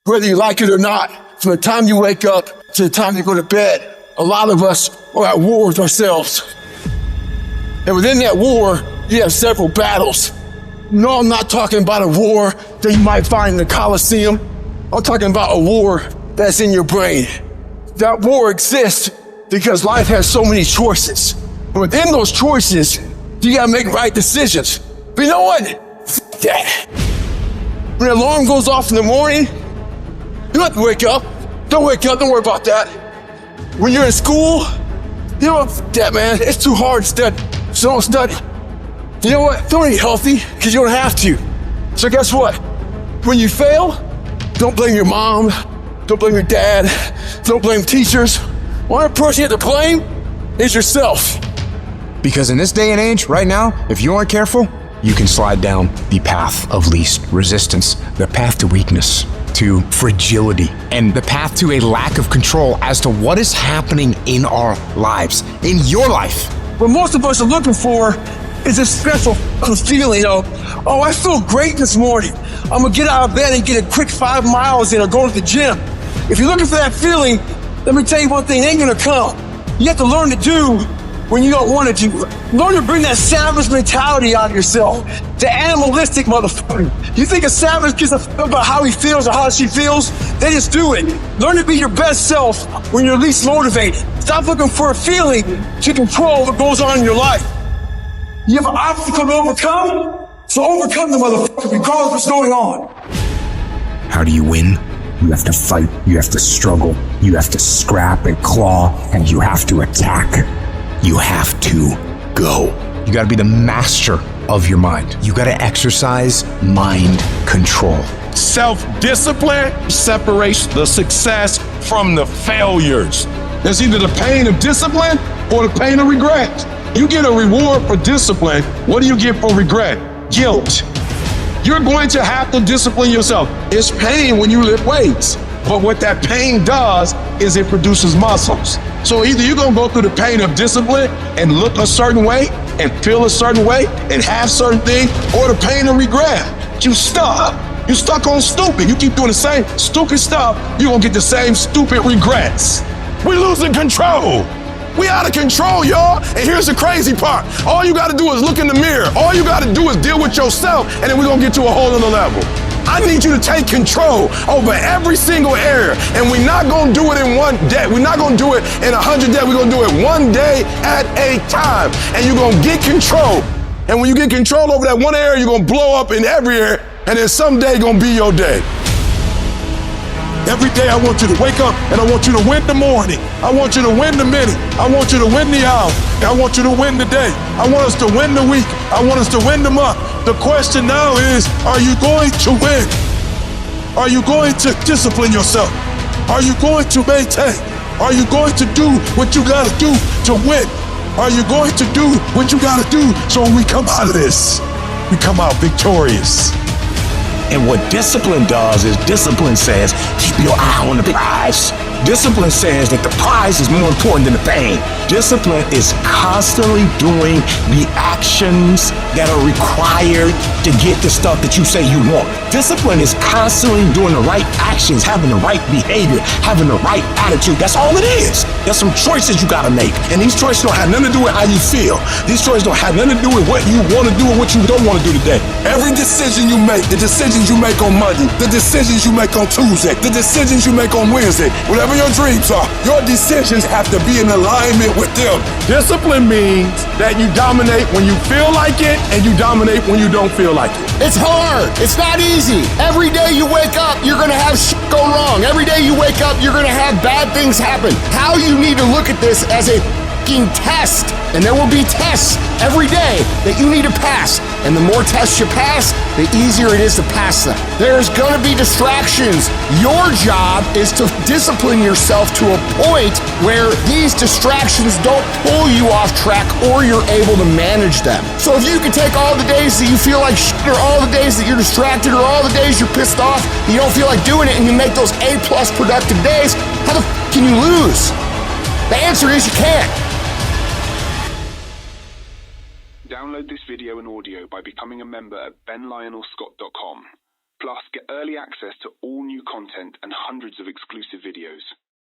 Whether you like it or not, from the time you wake up to the time you go to bed, a lot of us are at war with ourselves. And within that war, you have several battles. No, I'm not talking about a war that you might find in the Coliseum. I'm talking about a war that's in your brain. That war exists because life has so many choices. And within those choices, you gotta make right decisions. But you know what? F that. When the alarm goes off in the morning, you don't have to wake up. Don't wake up, don't worry about that. When you're in school, you know what? F that, man. It's too hard to study, so don't study. You know what? Don't eat healthy, because you don't have to. So guess what? When you fail, don't blame your mom, don't blame your dad, don't blame teachers. One person you have to blame is yourself. Because in this day and age, right now, if you aren't careful, you can slide down the path of least resistance, the path to weakness, to fragility, and the path to a lack of control as to what is happening in our lives, in your life. What most of us are looking for is a special feeling, you know, oh, I feel great this morning. I'm gonna get out of bed and get a quick 5 miles in or go to the gym. If you're looking for that feeling, let me tell you one thing, it ain't gonna come. You have to learn to do when you don't want to do. Learn to bring that savage mentality out of yourself. The animalistic motherfucker. You think a savage gives a fuck about how he feels or how she feels? They just do it. Learn to be your best self when you're least motivated. Stop looking for a feeling to control what goes on in your life. You have an obstacle to overcome, so overcome the motherfucker regardless of what's going on. How do you win? You have to fight, you have to struggle, you have to scrap and claw, and you have to attack. You have to go. You gotta be the master of your mind. You gotta exercise mind control. Self-discipline separates the success from the failures. There's either the pain of discipline or the pain of regret. You get a reward for discipline. What do you get for regret? Guilt. You're going to have to discipline yourself. It's pain when you lift weights, but what that pain does is it produces muscles. So either you're gonna go through the pain of discipline and look a certain way and feel a certain way and have certain things, or the pain of regret. You stuck. You stuck on stupid. You keep doing the same stupid stuff, you're gonna get the same stupid regrets. We're losing control. We out of control, y'all. And here's the crazy part. All you gotta do is look in the mirror. All you gotta do is deal with yourself, and then we're gonna get to a whole other level. I need you to take control over every single area, and we're not gonna do it in one day. We're not gonna do it in 100 days. We're gonna do it one day at a time, and you're gonna get control. And when you get control over that one area, you're gonna blow up in every area, and then someday gonna be your day. Every day I want you to wake up and I want you to win the morning. I want you to win the minute. I want you to win the hour. I want you to win the day. I want us to win the week. I want us to win the month. The question now is, are you going to win? Are you going to discipline yourself? Are you going to maintain? Are you going to do what you gotta do to win? Are you going to do what you gotta do so when we come out of this, we come out victorious? And what discipline does is discipline says, keep your eye on the prize. Discipline says that the prize is more important than the pain. Discipline is constantly doing the actions that are required to get the stuff that you say you want. Discipline is constantly doing the right actions, having the right behavior, having the right attitude. That's all it is. There's some choices you gotta make. And these choices don't have nothing to do with how you feel. These choices don't have nothing to do with what you wanna do and what you don't wanna do today. Every decision you make, the decisions you make on Monday, the decisions you make on Tuesday, the decisions you make on Wednesday, whatever your dreams are, your decisions have to be in alignment with them. Discipline means that you dominate when you feel like it and you dominate when you don't feel like it. It's hard. It's not easy. Every day you wake up, you're gonna have shit go wrong. Every day you wake up, you're gonna have bad things happen. How you need to look at this as a fucking test. And there will be tests every day that you need to pass. And the more tests you pass, the easier it is to pass them. There's gonna be distractions. Your job is to discipline yourself to a point where these distractions don't pull you off track or you're able to manage them. So if you can take all the days that you feel like shit, or all the days that you're distracted, or all the days you're pissed off, you don't feel like doing it, and you make those A+ productive days, how the can you lose? The answer is you can't. Download this video and audio by becoming a member at benlionelscott.com. Plus, get early access to all new content and hundreds of exclusive videos.